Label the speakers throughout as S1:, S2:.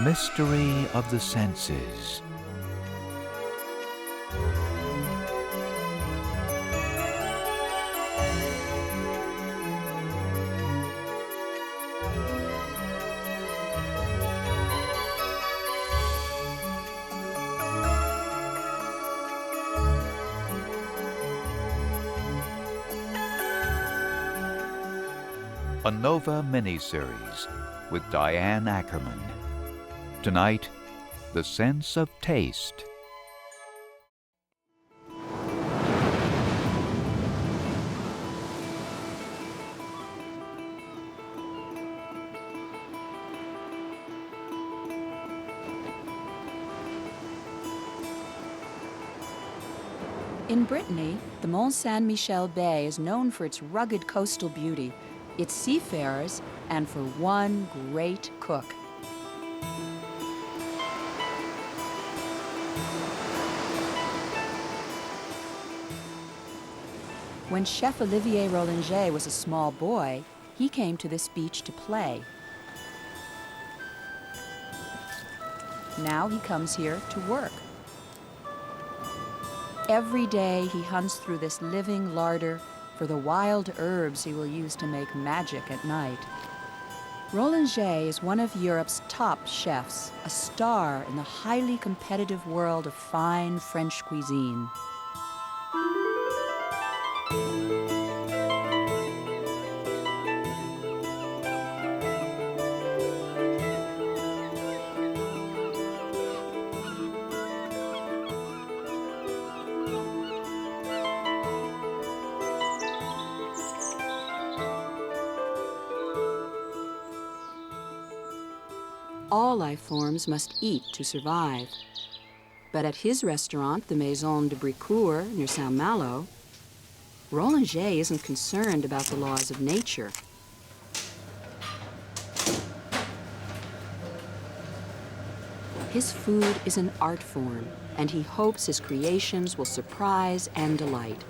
S1: Mystery of the senses. A Nova miniseries with Diane Ackerman. Tonight, The Sense of Taste.
S2: In Brittany, the Mont Saint-Michel Bay is known for its rugged coastal beauty, its seafarers, and for one great cook. When Chef Olivier Rollinger was a small boy, he came to this beach to play. Now he comes here to work. Every day he hunts through this living larder for the wild herbs he will use to make magic at night. Rollinger is one of Europe's top chefs, a star in the highly competitive world of fine French cuisine. All life forms must eat to survive. But at his restaurant, the Maison de Bricourt, near Saint-Malo, Rollinger isn't concerned about the laws of nature. His food is an art form, and he hopes his creations will surprise and delight.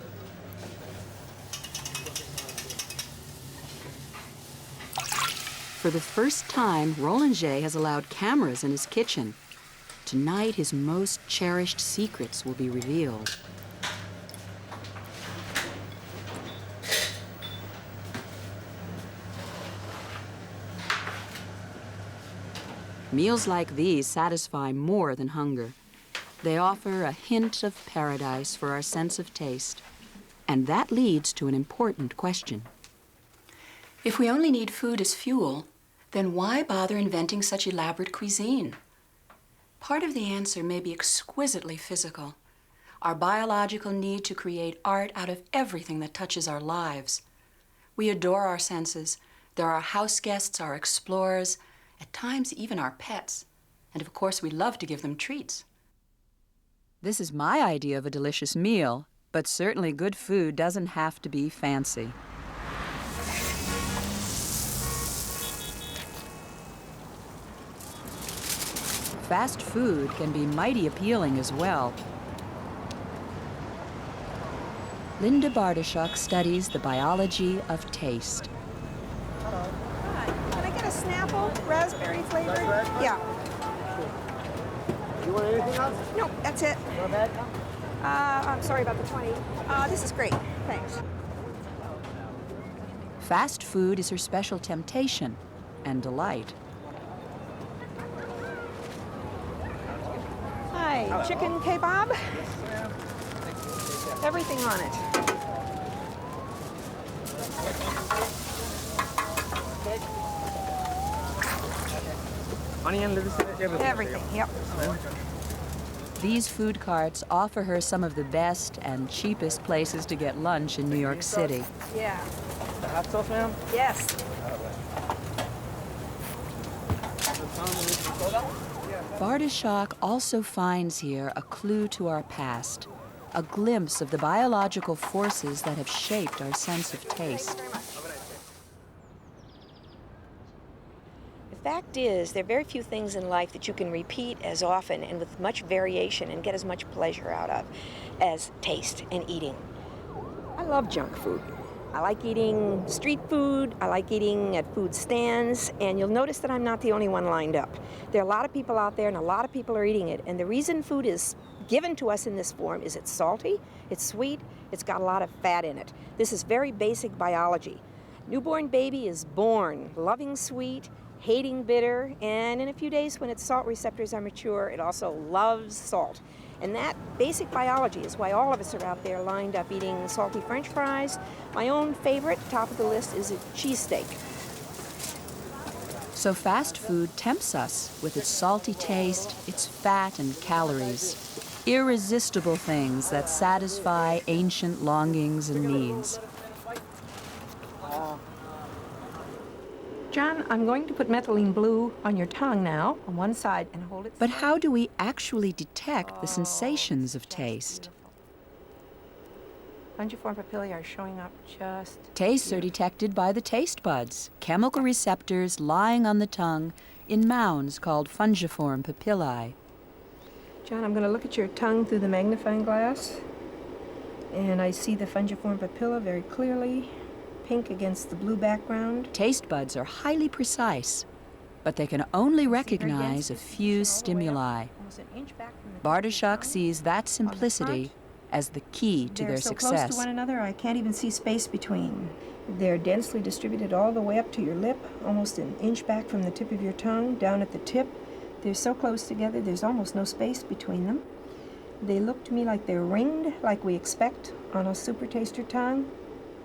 S2: For the first time, Rollinger has allowed cameras in his kitchen. Tonight, his most cherished secrets will be revealed. Meals like these satisfy more than hunger. They offer a hint of paradise for our sense of taste. And that leads to an important question. If we only need food as fuel, then why bother inventing such elaborate cuisine? Part of the answer may be exquisitely physical. Our biological need to create art out of everything that touches our lives. We adore our senses. They're our house guests, our explorers, at times even our pets. And of course, we love to give them treats. This is my idea of a delicious meal, but certainly good food doesn't have to be fancy. Fast food can be mighty appealing as well. Linda Bartoshuk studies the biology of taste.
S3: Hi, can I get a Snapple, raspberry flavored? Yeah.
S4: You want anything else?
S3: Nope, that's it.
S4: No bad?
S3: I'm sorry about the 20. This is great, thanks.
S2: Fast food is her special temptation and delight.
S3: Hi, chicken kebab? Everything on it.
S4: Onion, lettuce,
S3: Everything, yep.
S2: These food carts offer her some of the best and cheapest places to get lunch in New York City.
S3: Yeah.
S4: The hot sauce, ma'am?
S3: Yes.
S2: Bartoshuk also finds here a clue to our past, a glimpse of the biological forces that have shaped our sense of taste.
S5: The fact is, there are very few things in life that you can repeat as often and with much variation and get as much pleasure out of as taste and eating. I love junk food. I like eating street food, I like eating at food stands, and you'll notice that I'm not the only one lined up. There are a lot of people out there, and a lot of people are eating it, and the reason food is given to us in this form is it's salty, it's sweet, it's got a lot of fat in it. This is very basic biology. Newborn baby is born loving sweet, hating bitter, and in a few days when its salt receptors are mature, it also loves salt. And that basic biology is why all of us are out there lined up eating salty French fries. My own favorite, top of the list, is a cheesesteak.
S2: So fast food tempts us with its salty taste, its fat and calories. Irresistible things that satisfy ancient longings and needs.
S5: John, I'm going to put methylene blue on your tongue now, on one side, and hold it.
S2: But how do we actually detect the sensations of taste?
S5: Fungiform papillae are showing up just...
S2: Tastes are detected by the taste buds, chemical receptors lying on the tongue in mounds called fungiform papillae.
S5: John, I'm going to look at your tongue through the magnifying glass, and I see the fungiform papilla very clearly, pink against the blue background.
S2: Taste buds are highly precise, but they can only recognize a few stimuli. Bartoshuk sees that simplicity as the key to their success.
S5: They're so close to one another, I can't even see space between. They're densely distributed all the way up to your lip, almost an inch back from the tip of your tongue, down at the tip. They're so close together, there's almost no space between them. They look to me like they're ringed, like we expect on a super taster tongue.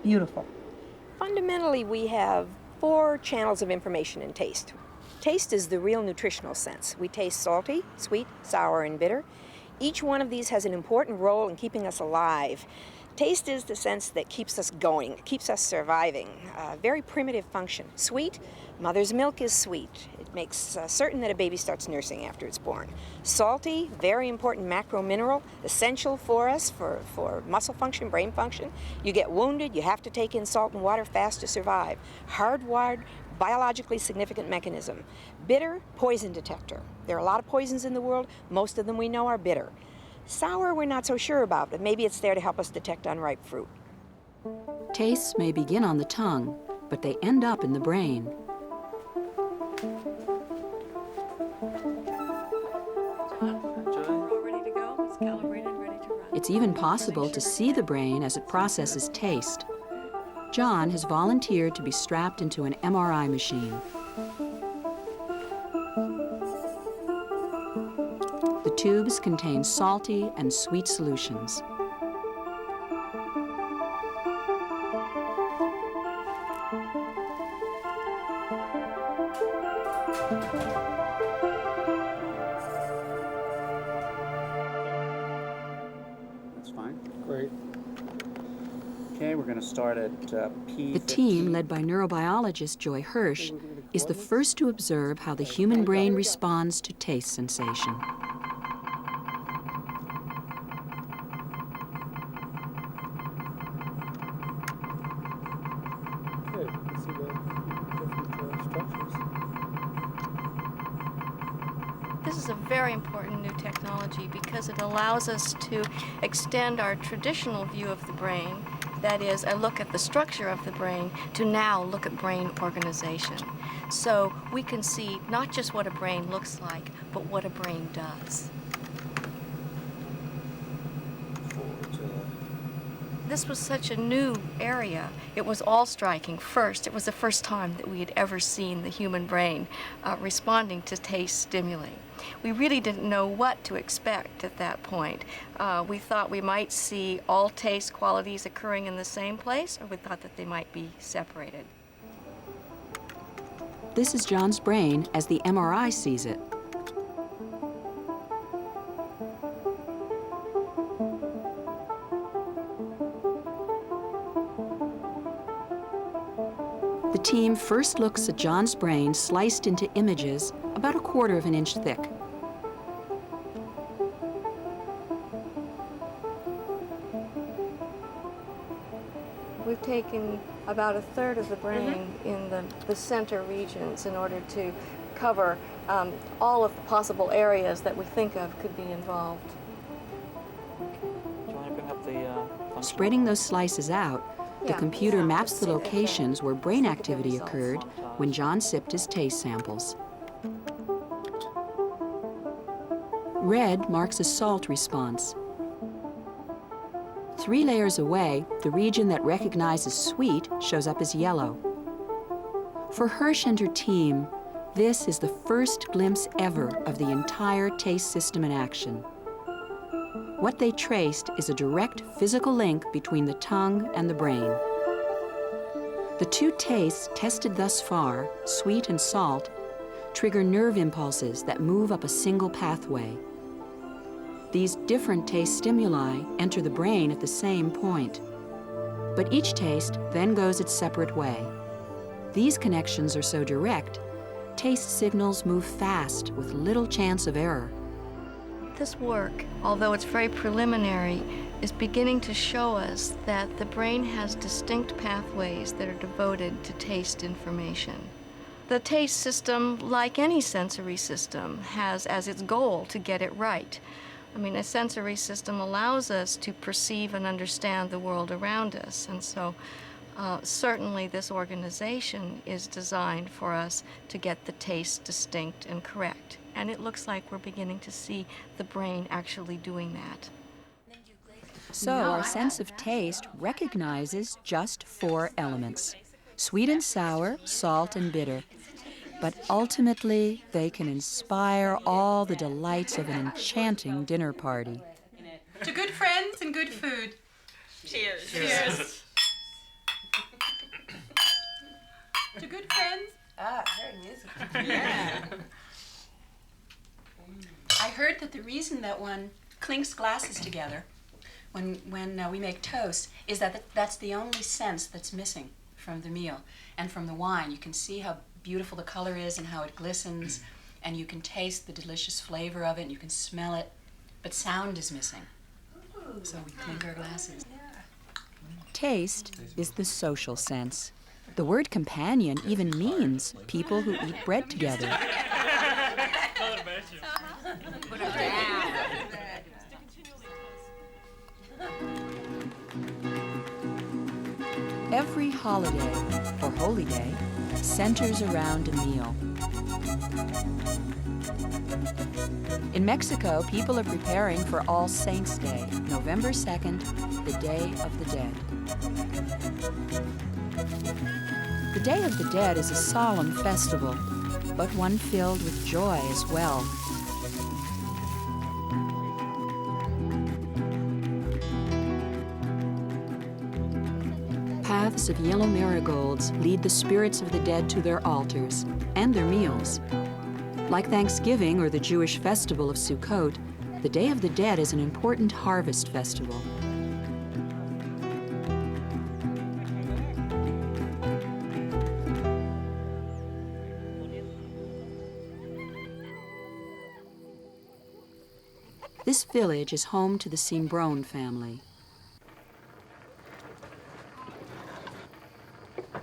S5: Beautiful. Fundamentally, we have 4 channels of information in taste. Taste is the real nutritional sense. We taste salty, sweet, sour, and bitter. Each one of these has an important role in keeping us alive. Taste is the sense that keeps us going, keeps us surviving. A very primitive function. Sweet, mother's milk is sweet. It makes certain that a baby starts nursing after it's born. Salty, very important macro mineral, essential for us for muscle function, brain function. You get wounded, you have to take in salt and water fast to survive. Hardwired, biologically significant mechanism. Bitter, poison detector. There are a lot of poisons in the world. Most of them we know are bitter. Sour, we're not so sure about, but maybe it's there to help us detect unripe fruit.
S2: Tastes may begin on the tongue, but they end up in the brain. It's even possible to see the brain as it processes taste. John has volunteered to be strapped into an MRI machine. The tubes contain salty and sweet solutions.
S4: That's fine. Great. Okay, we're going to start at P15.
S2: The team, led by neurobiologist Joy Hirsch, is the first to observe how the human brain responds to taste sensation.
S6: Good. You can see the different structures.
S7: This is a very important new technology because it allows us to extend our traditional view of the brain, that is, a look at the structure of the brain, to now look at brain organization. So we can see not just what a brain looks like, but what a brain does. This was such a new area. It was all striking. First, it was the first time that we had ever seen the human brain responding to taste stimuli. We really didn't know what to expect at that point. We thought we might see all taste qualities occurring in the same place, or we thought that they might be separated.
S2: This is John's brain as the MRI sees it. The team first looks at John's brain sliced into images about 1/4 of an inch thick.
S7: We've taken about 1/3 of the brain in the center regions in order to cover all of the possible areas that we think of could be involved.
S4: Do you want to bring up the function?
S2: Spreading those slices out, The computer maps the locations where brain activity occurred when John sipped his taste samples. Red marks a salt response. 3 layers away, the region that recognizes sweet shows up as yellow. For Hirsch and her team, this is the first glimpse ever of the entire taste system in action. What they traced is a direct physical link between the tongue and the brain. The 2 tastes tested thus far, sweet and salt, trigger nerve impulses that move up a single pathway. These different taste stimuli enter the brain at the same point. But each taste then goes its separate way. These connections are so direct, taste signals move fast with little chance of error.
S7: This work, although it's very preliminary, is beginning to show us that the brain has distinct pathways that are devoted to taste information. The taste system, like any sensory system, has as its goal to get it right. I mean, a sensory system allows us to perceive and understand the world around us, and so certainly this organization is designed for us to get the taste distinct and correct. And it looks like we're beginning to see the brain actually doing that.
S2: So our sense of taste recognizes just 4 elements: sweet and sour, salt and bitter. But ultimately, they can inspire all the delights of an enchanting dinner party.
S8: To good friends and good food. Cheers. Cheers. To good friends.
S3: Ah, very musical.
S8: Yeah.
S2: I heard that the reason that one clinks glasses together when we make toast is that that's the only sense that's missing from the meal. And from the wine, you can see how beautiful the color is and how it glistens, and you can taste the delicious flavor of it, and you can smell it, but sound is missing. So we clink our glasses. Taste is the social sense. The word companion even means people who eat bread together. Every holiday or holy day centers around a meal. In Mexico, people are preparing for All Saints' Day, November 2nd, the Day of the Dead. The Day of the Dead is a solemn festival, but one filled with joy as well. Paths of yellow marigolds lead the spirits of the dead to their altars and their meals. Like Thanksgiving or the Jewish festival of Sukkot, the Day of the Dead is an important harvest festival. This village is home to the Cimbron family.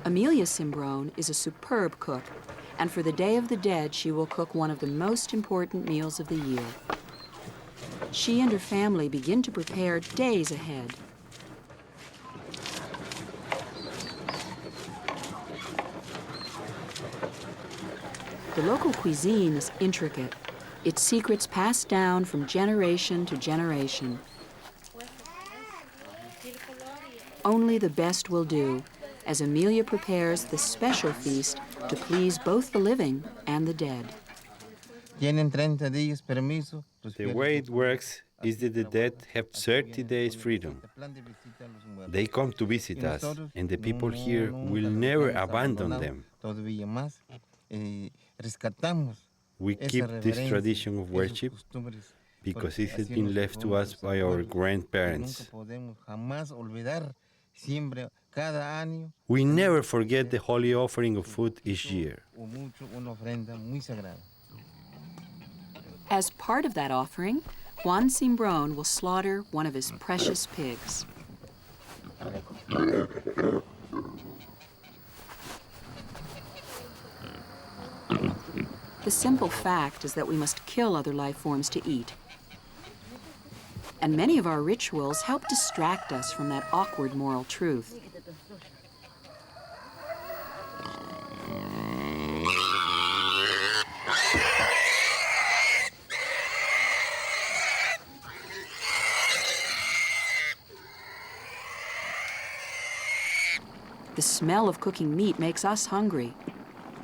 S2: Amelia Cimbron is a superb cook, and for the Day of the Dead, she will cook one of the most important meals of the year. She and her family begin to prepare days ahead. The local cuisine is intricate, its secrets passed down from generation to generation. Only the best will do, as Amelia prepares this special feast to please both the living and the dead.
S9: The way it works is that the dead have 30 days freedom. They come to visit us, and the people here will never abandon them. We keep this tradition of worship because it has been left to us by our grandparents. We never forget the holy offering of food each year.
S2: As part of that offering, Juan Cimbron will slaughter one of his precious pigs. The simple fact is that we must kill other life forms to eat. And many of our rituals help distract us from that awkward moral truth. The smell of cooking meat makes us hungry.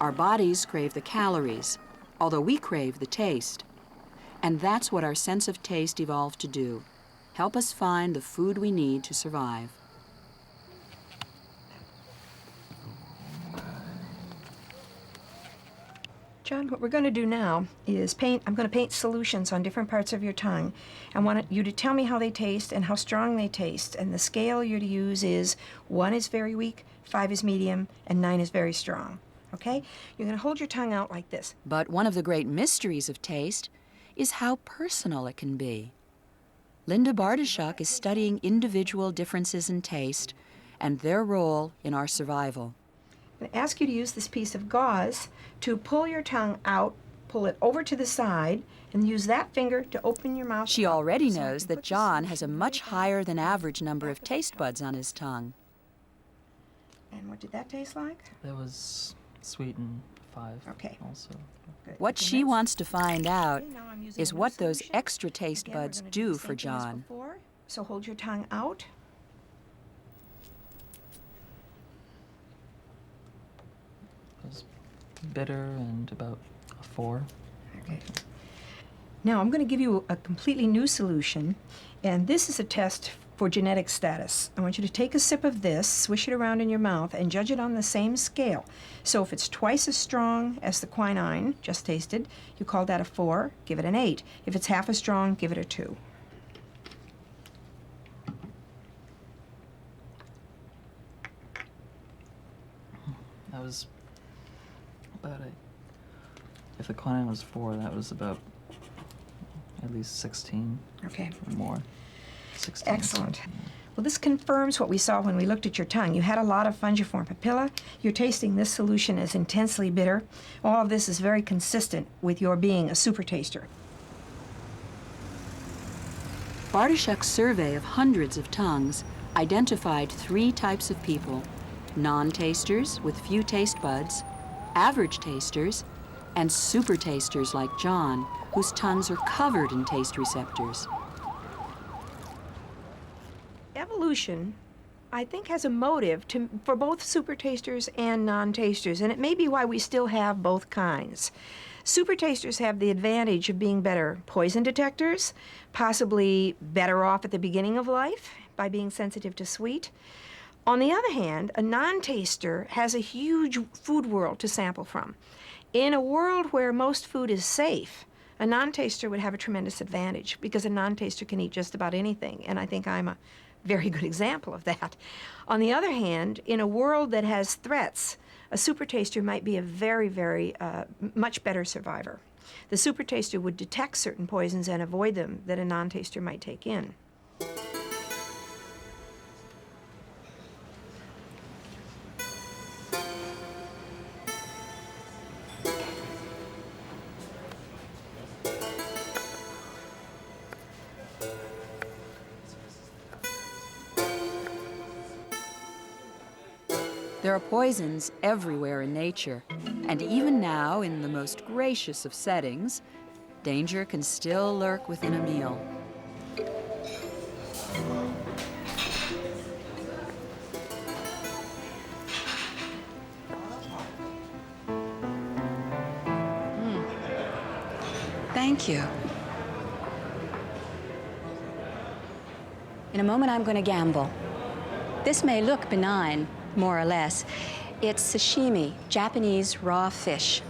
S2: Our bodies crave the calories, although we crave the taste. And that's what our sense of taste evolved to do. Help us find the food we need to survive.
S5: John, what we're going to do now is I'm going to paint solutions on different parts of your tongue. I want you to tell me how they taste and how strong they taste. And the scale you're to use is 1 is very weak, 5 is medium, and 9 is very strong. Okay? You're going to hold your tongue out like this.
S2: But one of the great mysteries of taste is how personal it can be. Linda Bartoshuk is studying individual differences in taste and their role in our survival.
S5: I'm going to ask you to use this piece of gauze to pull your tongue out, pull it over to the side, and use that finger to open your mouth.
S2: She already
S5: so
S2: knows that John has a much higher than average number of taste buds on his tongue.
S5: And what did that taste like?
S6: That was sweet and 5.
S5: Okay.
S6: Also.
S5: Good.
S2: What she wants to find out
S5: Okay, now I'm using
S2: is
S5: a new
S2: what those
S5: solution.
S2: extra taste
S5: Again, we're
S2: buds
S5: gonna
S2: do
S5: the
S2: for
S5: same thing as
S2: John.
S5: before. So hold your tongue out.
S6: It was bitter and about a 4.
S5: Okay. Now I'm going to give you a completely new solution, and this is a test for genetic status. I want you to take a sip of this, swish it around in your mouth, and judge it on the same scale. So if it's twice as strong as the quinine just tasted, you call that a 4, give it an 8. If it's half as strong, give it a 2.
S6: That was about a... If the quinine was 4, that was about at least 16
S5: Okay.
S6: or more. 16.
S5: Excellent. Well, this confirms what we saw when we looked at your tongue. You had a lot of fungiform papilla. You're tasting this solution as intensely bitter. All of this is very consistent with your being a super taster.
S2: Bartoshuk's survey of hundreds of tongues identified 3 types of people: non-tasters with few taste buds, average tasters, and super tasters like John, whose tongues are covered in taste receptors.
S5: Evolution, I think, has a motive for both super tasters and non-tasters, and it may be why we still have both kinds. Super tasters have the advantage of being better poison detectors, possibly better off at the beginning of life by being sensitive to sweet. On the other hand, a non-taster has a huge food world to sample from. In a world where most food is safe, a non-taster would have a tremendous advantage because a non-taster can eat just about anything, and I think I'm a very good example of that. On the other hand, in a world that has threats, a super taster might be a very, very much better survivor. The super taster would detect certain poisons and avoid them that a non-taster might take in.
S2: There are poisons everywhere in nature, and even now, in the most gracious of settings, danger can still lurk within a meal. Thank you.
S10: In a moment, I'm going to gamble. This may look benign, more or less. It's sashimi, Japanese raw fish.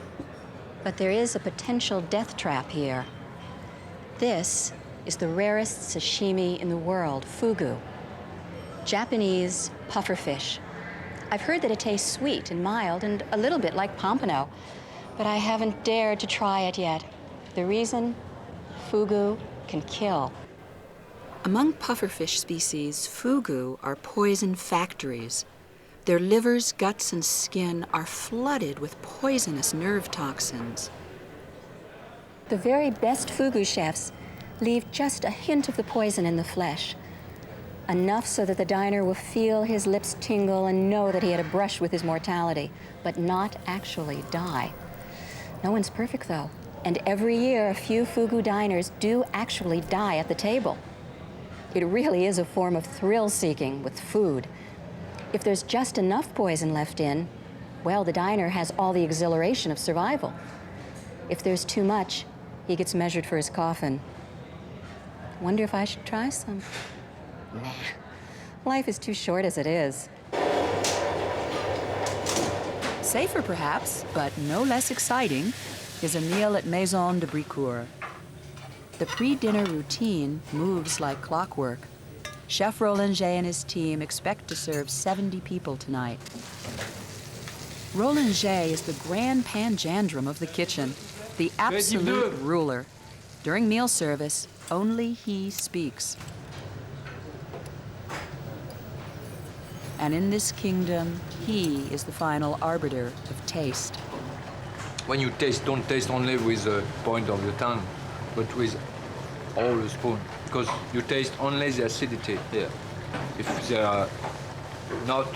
S10: But there is a potential death trap here. This is the rarest sashimi in the world, fugu, Japanese pufferfish. I've heard that it tastes sweet and mild and a little bit like pompano, but I haven't dared to try it yet. The reason? Fugu can kill.
S2: Among pufferfish species, fugu are poison factories. Their livers, guts, and skin are flooded with poisonous nerve toxins.
S10: The very best fugu chefs leave just a hint of the poison in the flesh. Enough so that the diner will feel his lips tingle and know that he had a brush with his mortality, but not actually die. No one's perfect, though. And every year, a few fugu diners do actually die at the table. It really is a form of thrill-seeking with food. If there's just enough poison left in, well, the diner has all the exhilaration of survival. If there's too much, he gets measured for his coffin. Wonder if I should try some? Nah. Life is too short as it is.
S2: Safer perhaps, but no less exciting, is a meal at Maison de Bricourt. The pre-dinner routine moves like clockwork. Chef Rollinger and his team expect to serve 70 people tonight. Rollinger is the grand panjandrum of the kitchen, the absolute ruler. During meal service, only he speaks. And in this kingdom, he is the final arbiter of taste.
S11: When you taste, don't taste only with the point of the tongue, but with all the spoon, because you taste only the acidity here. If there are not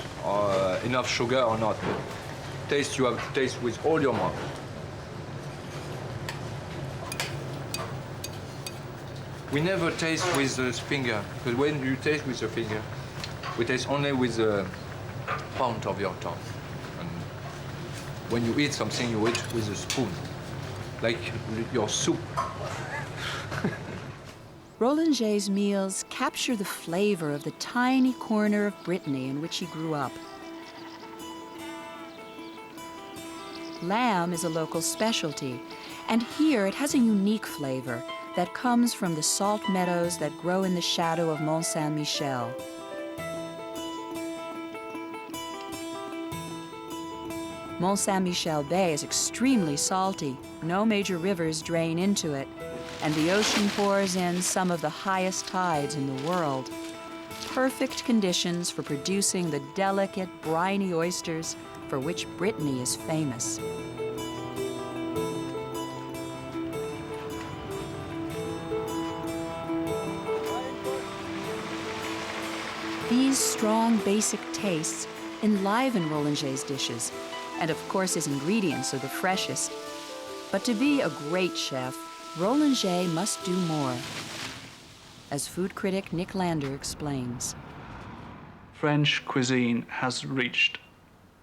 S11: enough sugar or not. But taste, you have to taste with all your mouth. We never taste with the finger, because when you taste with the finger, we taste only with the point of your tongue. And when you eat something, you eat with a spoon, like your soup.
S2: Rollinger's meals capture the flavor of the tiny corner of Brittany in which he grew up. Lamb is a local specialty, and here it has a unique flavor that comes from the salt meadows that grow in the shadow of Mont Saint-Michel. Mont Saint-Michel Bay is extremely salty. No major rivers drain into it, and the ocean pours in some of the highest tides in the world. Perfect conditions for producing the delicate, briny oysters for which Brittany is famous. These strong, basic tastes enliven Rollinger's dishes, and of course his ingredients are the freshest. But to be a great chef, Rollinger must do more, as food critic Nick Lander explains.
S12: French cuisine has reached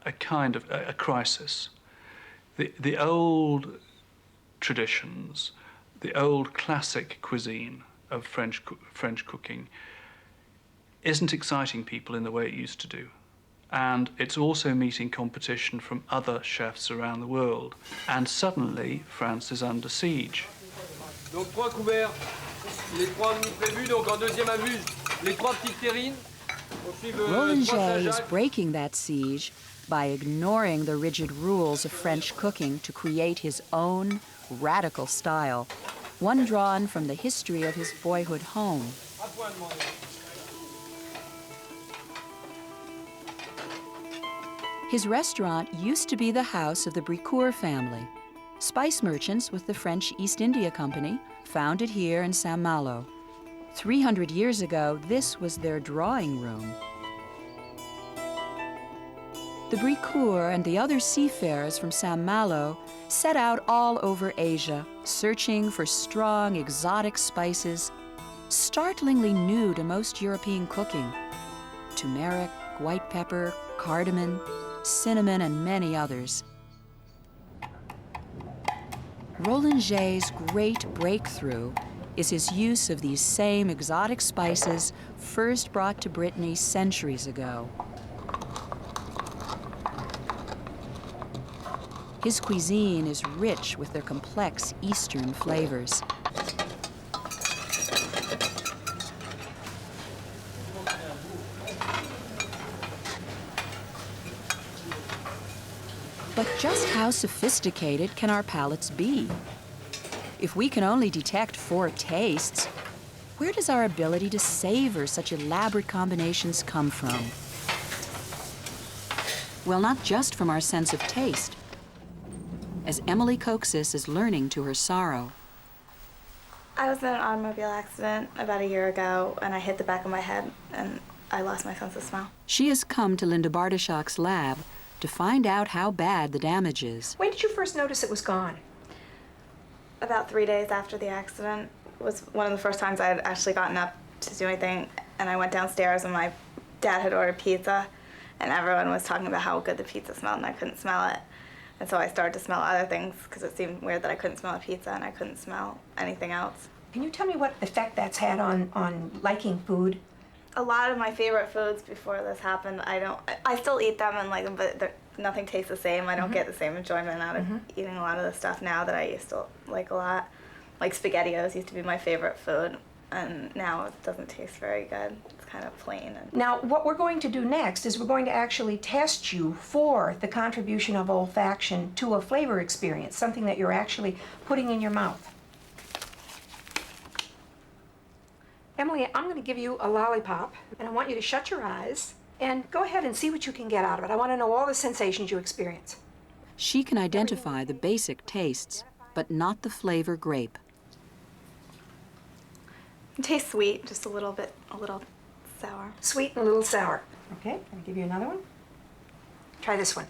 S12: a kind of a crisis. The old traditions, the old classic cuisine of French cooking isn't exciting people in the way it used to do. And it's also meeting competition from other chefs around the world. And suddenly, France is under siege.
S11: Donc 3 couverts, les 3 minutes prévues, donc en deuxième amuse, les 3 petites terrines.
S2: Rollinger is breaking that siege by ignoring the rigid rules of French cooking to create his own radical style, one drawn from the history of his boyhood home. His restaurant used to be the house of the Bricourt family, spice merchants with the French East India Company, founded here in Saint-Malo. 300 years ago, this was their drawing room. The Bricourt and the other seafarers from Saint-Malo set out all over Asia, searching for strong, exotic spices, startlingly new to most European cooking: turmeric, white pepper, cardamom, cinnamon, and many others. Rollinger's great breakthrough is his use of these same exotic spices first brought to Brittany centuries ago. His cuisine is rich with their complex Eastern flavors. But just how sophisticated can our palates be? If we can only detect 4 tastes, where does our ability to savor such elaborate combinations come from? Well, not just from our sense of taste, as Emily Coxis is learning to her sorrow.
S13: I was in an automobile accident about a year ago, and I hit the back of my head, and I lost my sense of smell.
S2: She has come to Linda Bartoshak's lab to find out how bad the damage is.
S5: When did you first notice it was gone?
S13: About 3 days after the accident was one of the first times I had actually gotten up to do anything, and I went downstairs and my dad had ordered pizza, and everyone was talking about how good the pizza smelled, and I couldn't smell it. And so I started to smell other things because it seemed weird that I couldn't smell a pizza and I couldn't smell anything else.
S5: Can you tell me what effect that's had on liking food?
S13: A lot of my favorite foods before this happened, I still eat them and like them, but nothing tastes the same. I don't get the same enjoyment out of eating a lot of the stuff now that I used to like a lot. Like SpaghettiOs used to be my favorite food, and now it doesn't taste very good. It's kind of plain.
S5: Now, what we're going to do next is we're going to actually test you for the contribution of olfaction to a flavor experience, something that you're actually putting in your mouth. Emily, I'm going to give you a lollipop, and I want you to shut your eyes and go ahead and see what you can get out of it. I want to know all the sensations you experience.
S2: She can identify the basic tastes, but not the flavor grape.
S13: It tastes sweet, just a little sour.
S5: Sweet and a little sour. Okay, I'll give you another one. Try this one.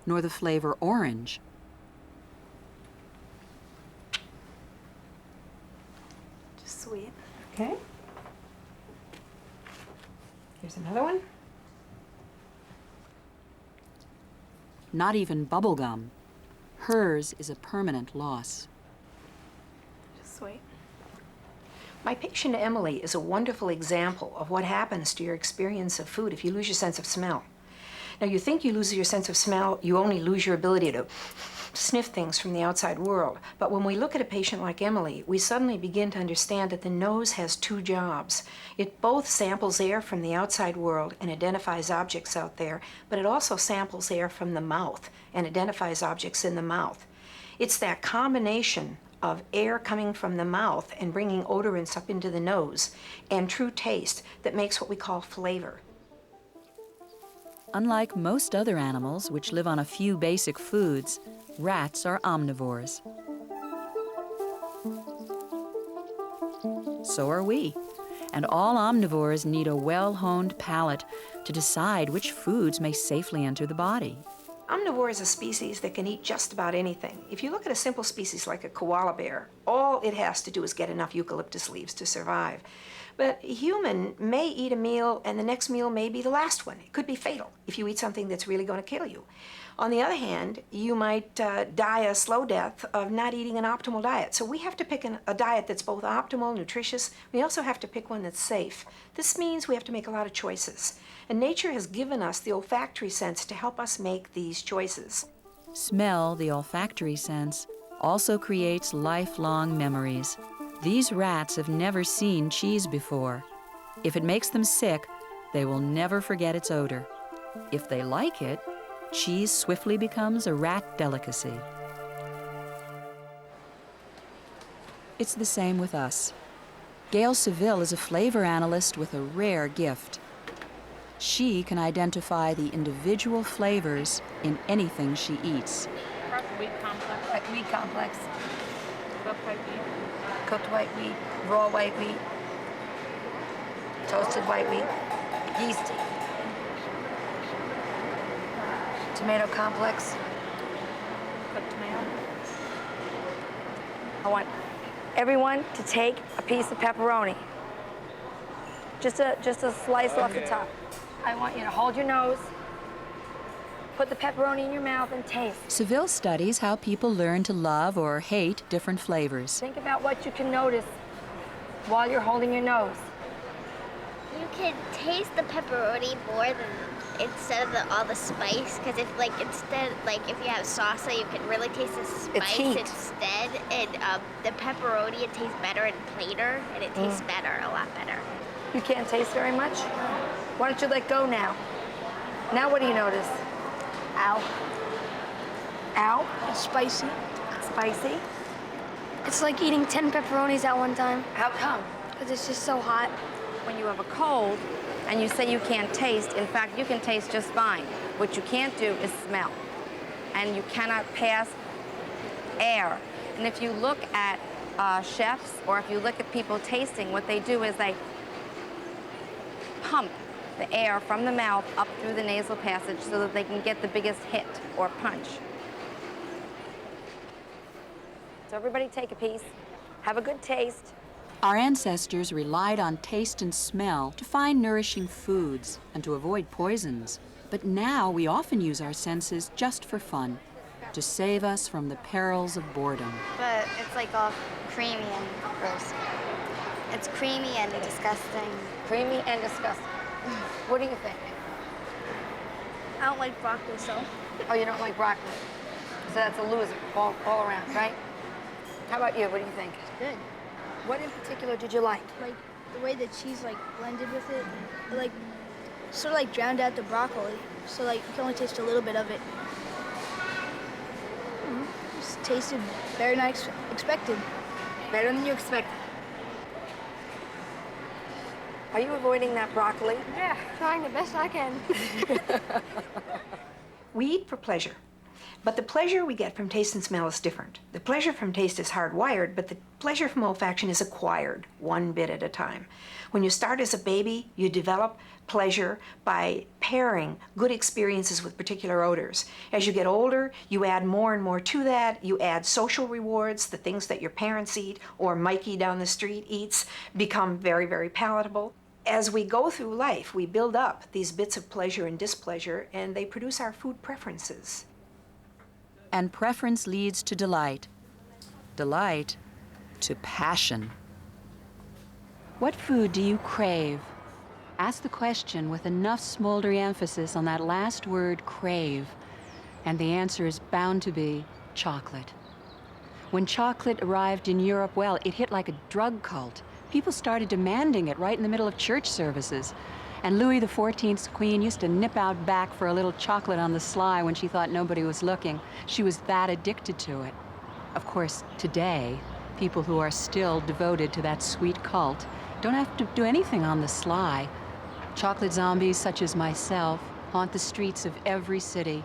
S2: Nor the flavor orange.
S13: Just sweet.
S5: Okay. Here's another one.
S2: Not even bubble gum. Hers is a permanent loss.
S13: Just sweet.
S5: My patient Emily is a wonderful example of what happens to your experience of food if you lose your sense of smell. Now, you think you lose your sense of smell, you only lose your ability to sniff things from the outside world. But when we look at a patient like Emily, we suddenly begin to understand that the nose has two jobs. It both samples air from the outside world and identifies objects out there, but it also samples air from the mouth and identifies objects in the mouth. It's that combination of air coming from the mouth and bringing odorants up into the nose and true taste that makes what we call flavor.
S2: Unlike most other animals, which live on a few basic foods, rats are omnivores. So are we. And all omnivores need a well-honed palate to decide which foods may safely enter the body.
S5: Omnivore is a species that can eat just about anything. If you look at a simple species like a koala bear, all it has to do is get enough eucalyptus leaves to survive. But a human may eat a meal and the next meal may be the last one. It could be fatal if you eat something that's really going to kill you. On the other hand, you might die a slow death of not eating an optimal diet. So we have to pick a diet that's both optimal, nutritious. We also have to pick one that's safe. This means we have to make a lot of choices. And nature has given us the olfactory sense to help us make these choices.
S2: Smell, the olfactory sense, also creates lifelong memories. These rats have never seen cheese before. If it makes them sick, they will never forget its odor. If they like it, cheese swiftly becomes a rat delicacy. It's the same with us. Gail Seville is a flavor analyst with a rare gift. She can identify the individual flavors in anything she eats.
S14: Wheat complex. Wheat complex. Cooked white wheat.
S15: Cooked white wheat, raw white wheat, toasted white wheat, yeasty. Tomato complex.
S14: Cooked tomato.
S15: I want everyone to take a piece of pepperoni. Just a slice off the top. I want you to hold your nose, put the pepperoni in your mouth and taste.
S2: Seville studies how people learn to love or hate different flavors.
S15: Think about what you can notice while you're holding your nose.
S16: You can taste the pepperoni more than instead of all the spice, because if if you have salsa, you can really taste the spice instead. And the pepperoni, it tastes better and plainer, and it tastes better, a lot better.
S15: You can't taste very much? Why don't you let go now? Now what do you notice? Ow. Ow?
S17: It's spicy.
S15: Spicy?
S17: It's like eating 10 pepperonis at one time.
S15: How come?
S17: Because it's just so hot.
S18: When you have a cold and you say you can't taste, in fact, you can taste just fine. What you can't do is smell. And you cannot pass air. And if you look at chefs or if you look at people tasting, what they do is they pump the air from the mouth up through the nasal passage so that they can get the biggest hit or punch.
S15: So everybody take a piece, have a good taste,
S2: Our ancestors relied on taste and smell to find nourishing foods and to avoid poisons. But now we often use our senses just for fun, to save us from the perils of boredom.
S16: But it's like all creamy and gross. It's creamy and disgusting.
S15: Creamy and disgusting. What do you think?
S17: I don't like broccoli, so.
S15: Oh, you don't like broccoli. So that's a loser all around, right? How about you? What do you think?
S17: Good.
S15: What in particular did you like?
S17: Like the way the cheese like blended with it, like sort of like drowned out the broccoli. So like you can only taste a little bit of it. Just tasted better than I expected.
S15: Better than you expected. Are you avoiding that broccoli?
S17: Yeah, trying the best I can.
S5: We eat for pleasure, but the pleasure we get from taste and smell is different. The pleasure from taste is hardwired, but the pleasure from olfaction is acquired one bit at a time. When you start as a baby, you develop pleasure by pairing good experiences with particular odors. As you get older, you add more and more to that. You add social rewards. The things that your parents eat or Mikey down the street eats become very, very palatable. As we go through life, we build up these bits of pleasure and displeasure, and they produce our food preferences.
S2: And preference leads to delight. Delight to passion. What food do you crave? Ask the question with enough smoldery emphasis on that last word, crave, and the answer is bound to be chocolate. When chocolate arrived in Europe, well, it hit like a drug cult. People started demanding it right in the middle of church services. And Louis XIV's queen used to nip out back for a little chocolate on the sly when she thought nobody was looking. She was that addicted to it. Of course, today, people who are still devoted to that sweet cult don't have to do anything on the sly. Chocolate zombies such as myself haunt the streets of every city,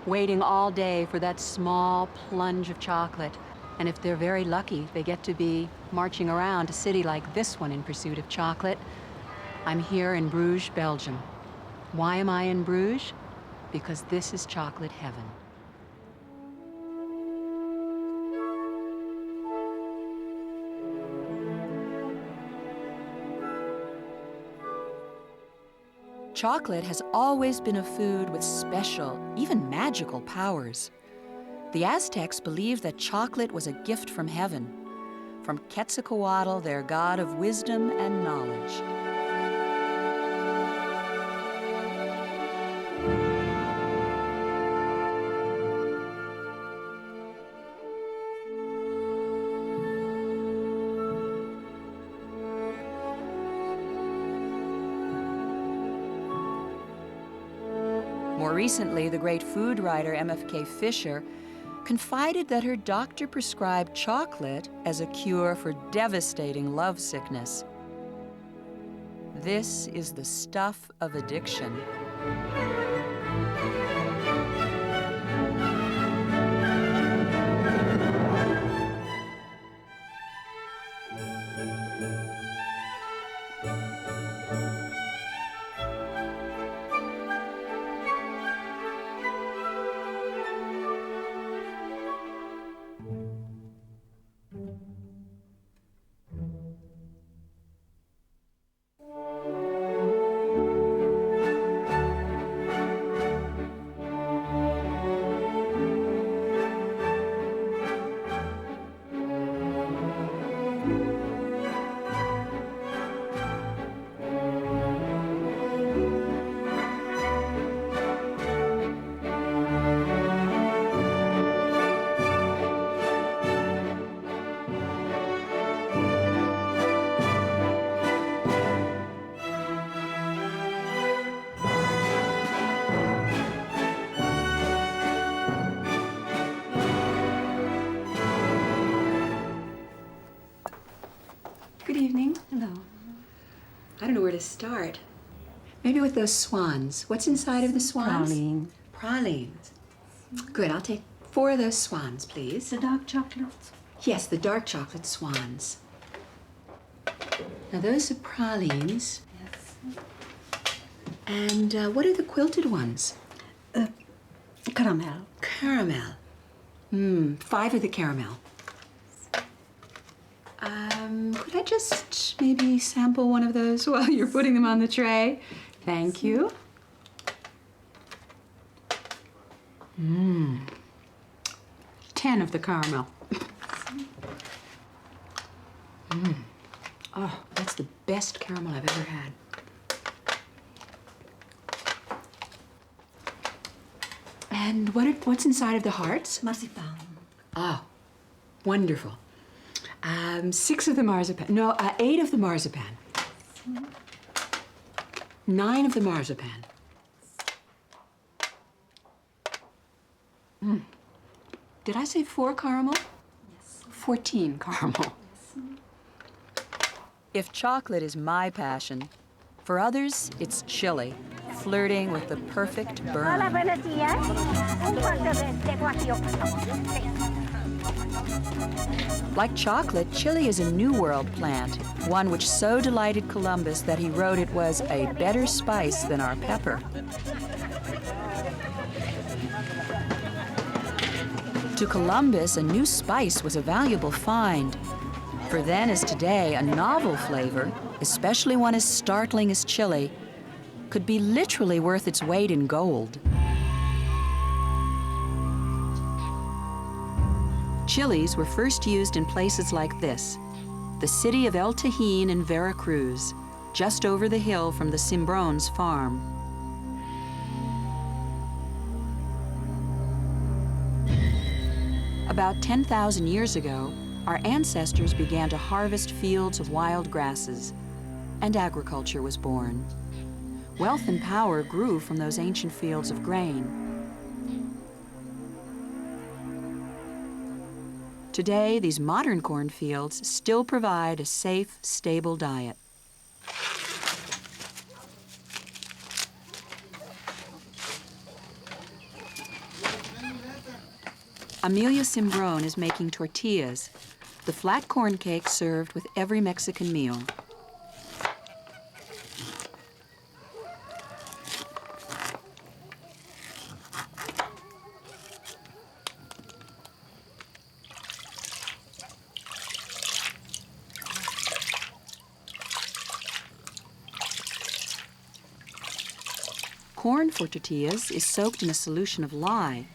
S2: waiting all day for that small plunge of chocolate. And if they're very lucky, they get to be marching around a city like this one in pursuit of chocolate. I'm here in Bruges, Belgium. Why am I in Bruges? Because this is chocolate heaven. Chocolate has always been a food with special, even magical powers. The Aztecs believed that chocolate was a gift from heaven, from Quetzalcoatl, their god of wisdom and knowledge. More recently, the great food writer MFK Fisher confided that her doctor prescribed chocolate as a cure for devastating lovesickness. This is the stuff of addiction. Good evening. Hello. I don't know where to start. Maybe with those swans. What's inside of the swans?
S19: Praline.
S2: Pralines. Good, I'll take 4 of those swans, please.
S19: The dark chocolates?
S2: Yes, the dark chocolate swans. Now those are pralines.
S19: Yes.
S2: And what are the quilted ones?
S19: Caramel.
S2: Caramel. 5 of the caramel. Could I just maybe sample one of those while you're putting them on the tray? Thank you. 10 of the caramel. Oh, that's the best caramel I've ever had. And what's inside of the hearts?
S10: Marzipan.
S2: Ah, wonderful. 6 of the marzipan. No, 8 of the marzipan. 9 of the marzipan. Did I say 4 caramel? Yes. 14 caramel. Yes. If chocolate is my passion, for others, it's chili, flirting with the perfect burn. Like chocolate, chili is a New World plant, one which so delighted Columbus that he wrote it was a better spice than our pepper. To Columbus, a new spice was a valuable find. For then as today, a novel flavor, especially one as startling as chili, could be literally worth its weight in gold. Chilies were first used in places like this, the city of El Tajín in Veracruz, just over the hill from the Cimbrones farm. About 10,000 years ago, our ancestors began to harvest fields of wild grasses, and agriculture was born. Wealth and power grew from those ancient fields of grain. Today, these modern cornfields still provide a safe, stable diet. Amelia Cimbrón is making tortillas, the flat corn cake served with every Mexican meal. Corn for tortillas is soaked in a solution of lye,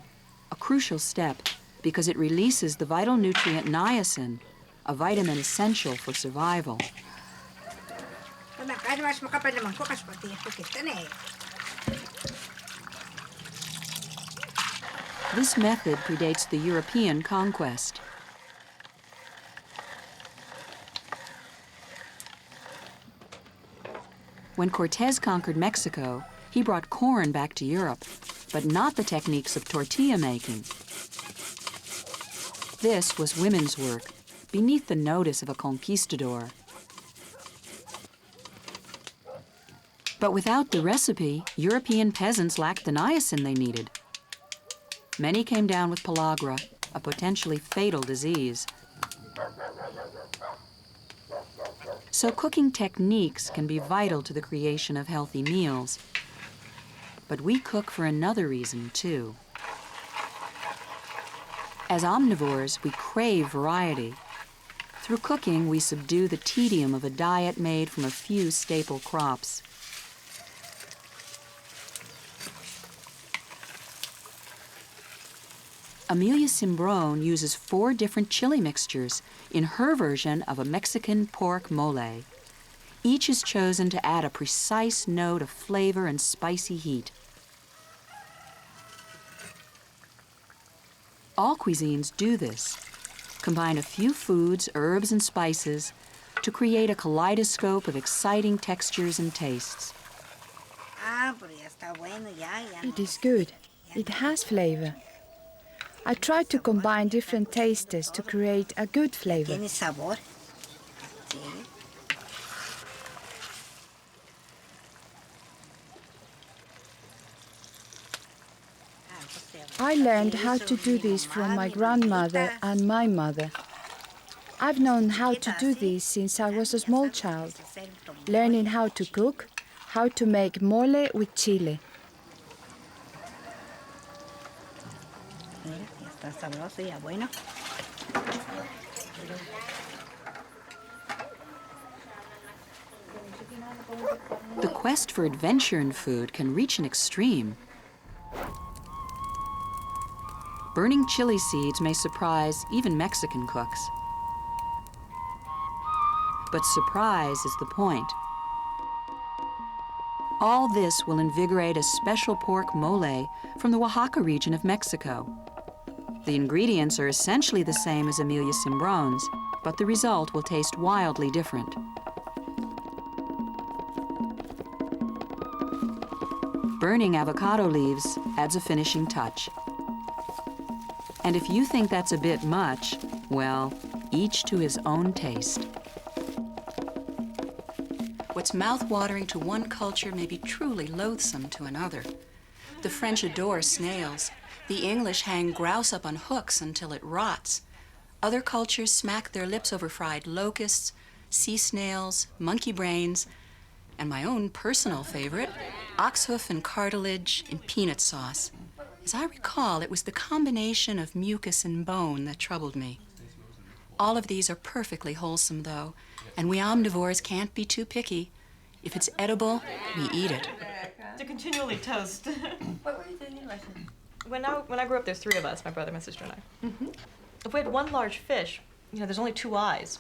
S2: a crucial step because it releases the vital nutrient niacin, a vitamin essential for survival. This method predates the European conquest. When Cortés conquered Mexico, he brought corn back to Europe, but not the techniques of tortilla making. This was women's work, beneath the notice of a conquistador. But without the recipe, European peasants lacked the niacin they needed. Many came down with pellagra, a potentially fatal disease. So cooking techniques can be vital to the creation of healthy meals. But we cook for another reason, too. As omnivores, we crave variety. Through cooking, we subdue the tedium of a diet made from a few staple crops. Amelia Cimbrón uses 4 different chili mixtures in her version of a Mexican pork mole. Each is chosen to add a precise note of flavor and spicy heat. All cuisines do this, combine a few foods, herbs, and spices to create a kaleidoscope of exciting textures and tastes.
S19: It is good. It has flavor. I try to combine different tastes to create a good flavor. I learned how to do this from my grandmother and my mother. I've known how to do this since I was a small child, learning how to cook, how to make mole with chile.
S2: quest for adventure in food can reach an extreme. Burning chili seeds may surprise even Mexican cooks. But surprise is the point. All this will invigorate a special pork mole from the Oaxaca region of Mexico. The ingredients are essentially the same as Amelia Cimbrone's, but the result will taste wildly different. Burning avocado leaves adds a finishing touch. And if you think that's a bit much, well, each to his own taste. What's mouth-watering to one culture may be truly loathsome to another. The French adore snails. The English hang grouse up on hooks until it rots. Other cultures smack their lips over fried locusts, sea snails, monkey brains, and my own personal favorite, oxhoof and cartilage in peanut sauce. As I recall, it was the combination of mucus and bone that troubled me. All of these are perfectly wholesome, though, and we omnivores can't be too picky. If it's edible, we eat it.
S8: To continually toast.
S14: What were you doing in lesson?
S8: When I grew up, there's 3 of us, my brother, my sister, and I. If we had one large fish, you know, there's only 2 eyes,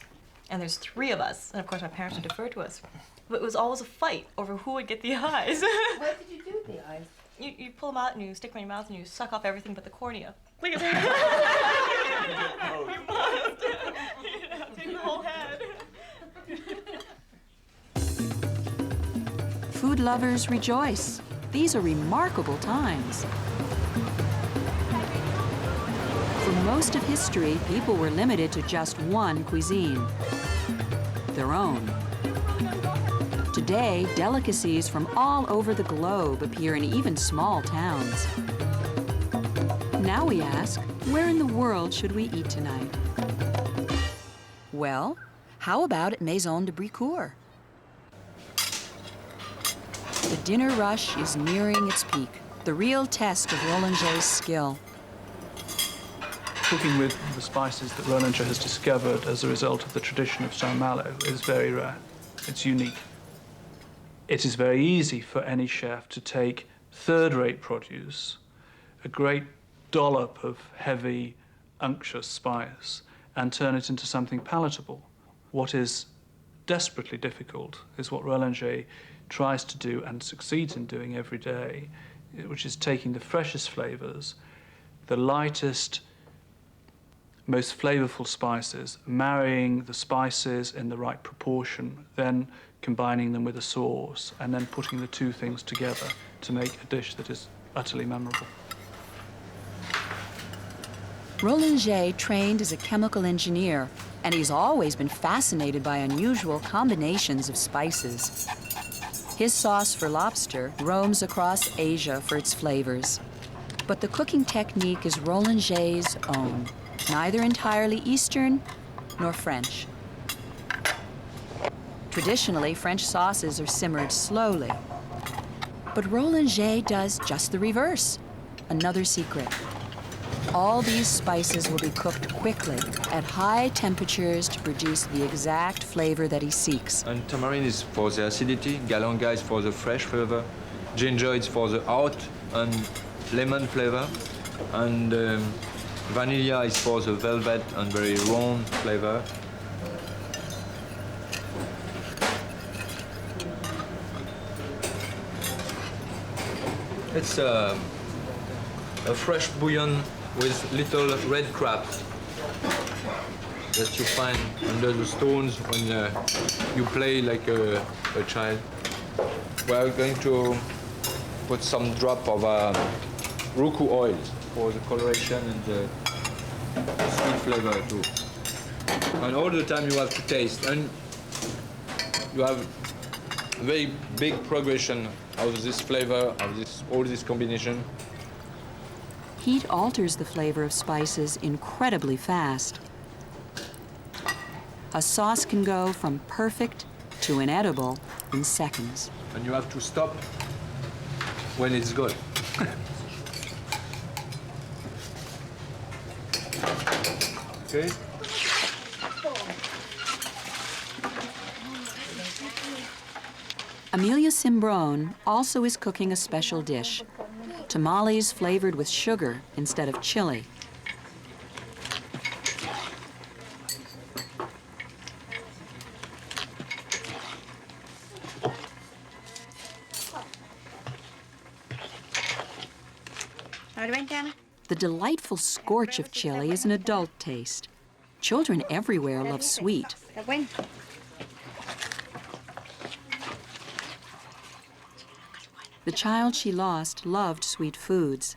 S8: and there's 3 of us, and of course my parents would defer to us. But it was always a fight over who would get the eyes.
S14: What did you do with the eyes?
S8: You pull them out and you stick them in your mouth and you suck off everything but the cornea. Look at that. Take the whole head.
S2: Food lovers rejoice. These are remarkable times. For most of history, people were limited to just one cuisine, their own. Today, delicacies from all over the globe appear in even small towns. Now we ask, where in the world should we eat tonight? Well, how about at Maison de Bricourt? The dinner rush is nearing its peak, the real test of Rollinger's skill.
S12: Cooking with the spices that Rollinger has discovered as a result of the tradition of Saint-Malo is very rare. It's unique. It is very easy for any chef to take third-rate produce, a great dollop of heavy, unctuous spice, and turn it into something palatable. What is desperately difficult is what Rollinger tries to do and succeeds in doing every day, which is taking the freshest flavors, the lightest, most flavorful spices, marrying the spices in the right proportion, then combining them with a sauce, and then putting the 2 things together to make a dish that is utterly memorable.
S2: Rollinger trained as a chemical engineer, and he's always been fascinated by unusual combinations of spices. His sauce for lobster roams across Asia for its flavors. But the cooking technique is Rollinger's own, neither entirely Eastern nor French. Traditionally, French sauces are simmered slowly. But Rollinger does just the reverse. Another secret. All these spices will be cooked quickly at high temperatures to produce the exact flavor that he seeks.
S11: And tamarind is for the acidity, galanga is for the fresh flavor, ginger is for the out and lemon flavor, and vanilla is for the velvet and very round flavor. It's a fresh bouillon with little red crabs that you find under the stones when you play like a child. We're going to put some drop of Roku oil for the coloration and the sweet flavor too. And all the time you have to taste, and you have a very big progression of this flavor, of all this combination.
S2: Heat alters the flavor of spices incredibly fast. A sauce can go from perfect to inedible in seconds.
S11: And you have to stop when it's good. Okay?
S2: Amelia Cimbron also is cooking a special dish, tamales flavored with sugar instead of chili. The delightful scorch of chili is an adult taste. Children everywhere love sweet. The child she lost loved sweet foods.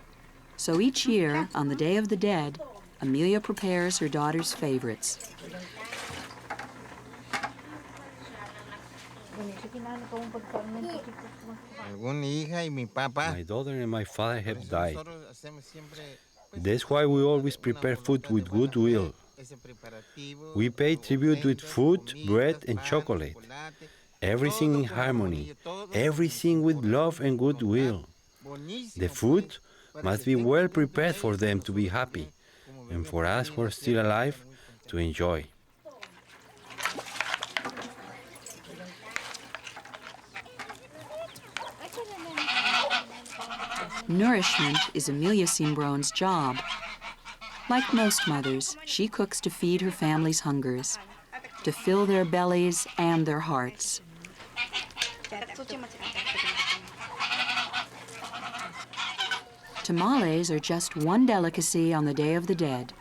S2: So each year, on the Day of the Dead, Amelia prepares her daughter's favorites.
S9: My daughter and my father have died. That's why we always prepare food with goodwill. We pay tribute with food, bread, and chocolate. Everything in harmony, everything with love and goodwill. The food must be well prepared for them to be happy, and for us who are still alive to enjoy.
S2: Nourishment is Amelia Cimbron's job. Like most mothers, she cooks to feed her family's hungers, to fill their bellies and their hearts. Tamales are just one delicacy on the Day of the Dead.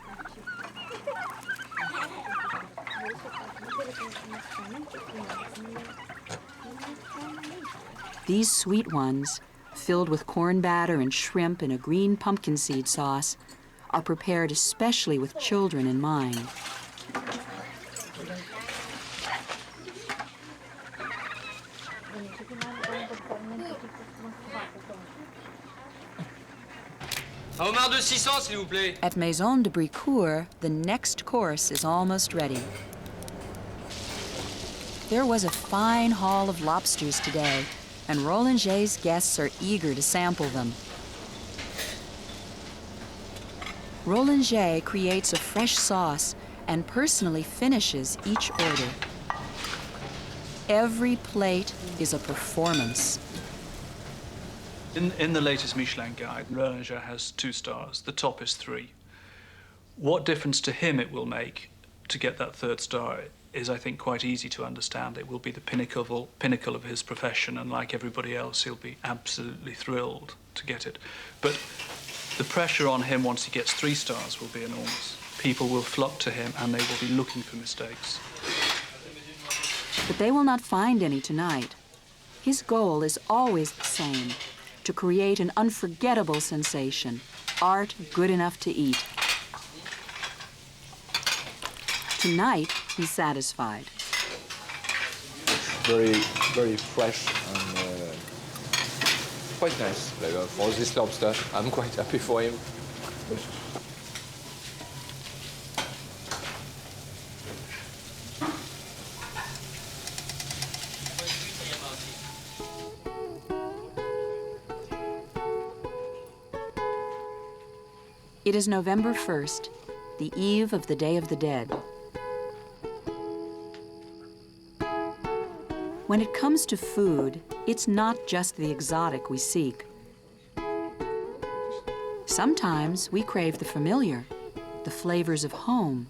S2: These sweet ones, filled with corn batter and shrimp in a green pumpkin seed sauce, are prepared especially with children in mind. At Maison de Bricourt, the next course is almost ready. There was a fine haul of lobsters today, and Rollinger's guests are eager to sample them. Rollinger creates a fresh sauce and personally finishes each order. Every plate is a performance.
S12: In the latest Michelin guide, Rollinger has 2 stars. The top is 3. What difference to him it will make to get that 3rd star is, I think, quite easy to understand. It will be the pinnacle of his profession, and like everybody else, he'll be absolutely thrilled to get it. But the pressure on him once he gets 3 stars will be enormous. People will flock to him, and they will be looking for mistakes.
S2: But they will not find any tonight. His goal is always the same: to create an unforgettable sensation, art good enough to eat. Tonight, he's satisfied.
S11: Very, very fresh and quite nice flavor for this lobster. I'm quite happy for him.
S2: It is November 1st, the eve of the Day of the Dead. When it comes to food, it's not just the exotic we seek. Sometimes we crave the familiar, the flavors of home.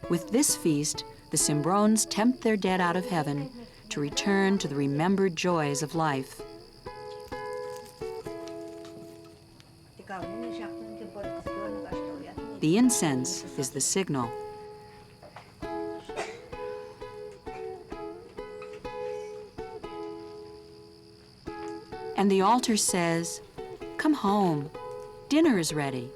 S2: With this feast, the Cimbrons tempt their dead out of heaven to return to the remembered joys of life. The incense is the signal. And the altar says, "Come home, dinner is ready."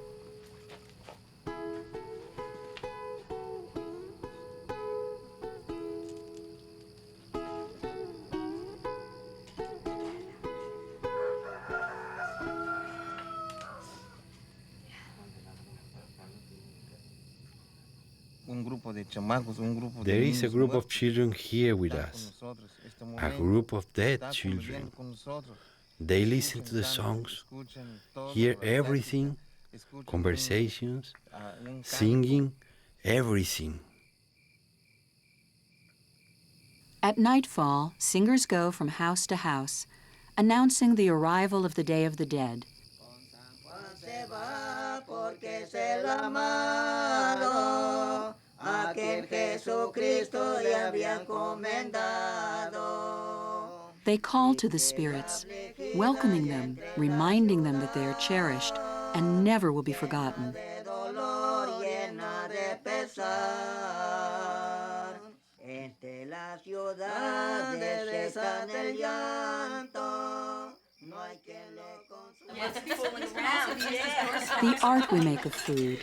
S9: There is a group of children here with us, a group of dead children. They listen to the songs, hear everything, conversations, singing, everything.
S2: At nightfall, singers go from house to house, announcing the arrival of the Day of the Dead. They call to the spirits, welcoming them, reminding them that they are cherished and never will be forgotten. The art we make of food,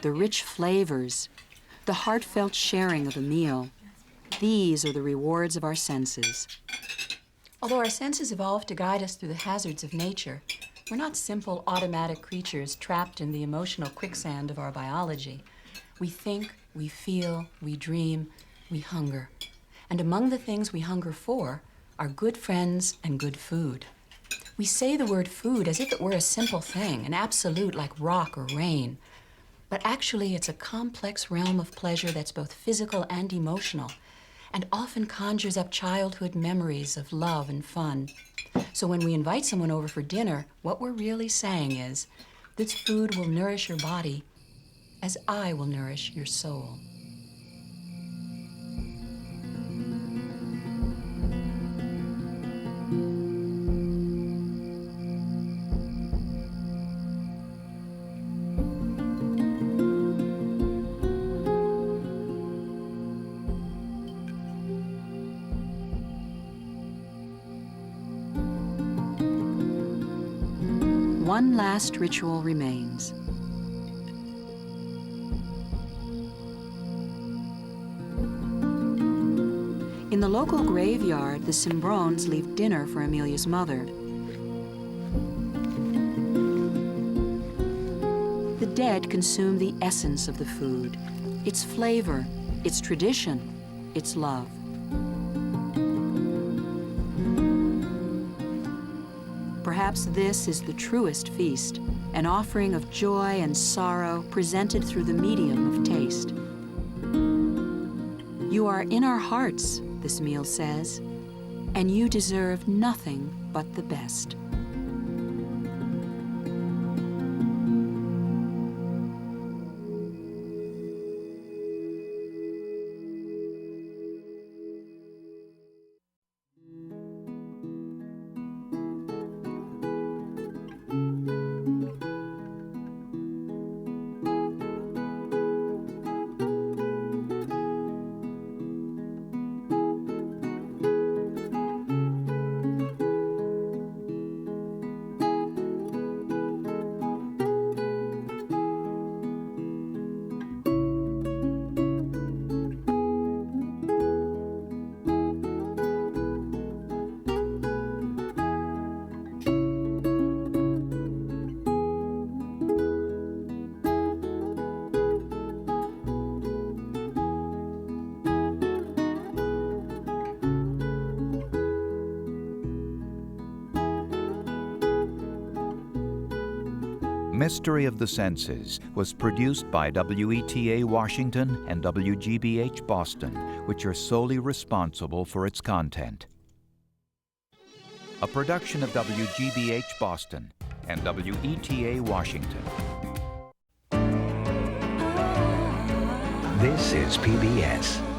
S2: the rich flavors, the heartfelt sharing of a meal, these are the rewards of our senses. Although our senses evolved to guide us through the hazards of nature, we're not simple automatic creatures trapped in the emotional quicksand of our biology. We think, we feel, we dream, we hunger. And among the things we hunger for are good friends and good food. We say the word food as if it were a simple thing, an absolute like rock or rain. But actually, it's a complex realm of pleasure that's both physical and emotional, and often conjures up childhood memories of love and fun. So when we invite someone over for dinner, what we're really saying is, this food will nourish your body as I will nourish your soul. One last ritual remains. In the local graveyard, the Cimbrones leave dinner for Amelia's mother. The dead consume the essence of the food, its flavor, its tradition, its love. Perhaps this is the truest feast, an offering of joy and sorrow presented through the medium of taste. You are in our hearts, this meal says, and you deserve nothing but the best.
S1: Mystery of the Senses was produced by WETA Washington and WGBH Boston, which are solely responsible for its content. A production of WGBH Boston and WETA Washington.
S20: This is PBS.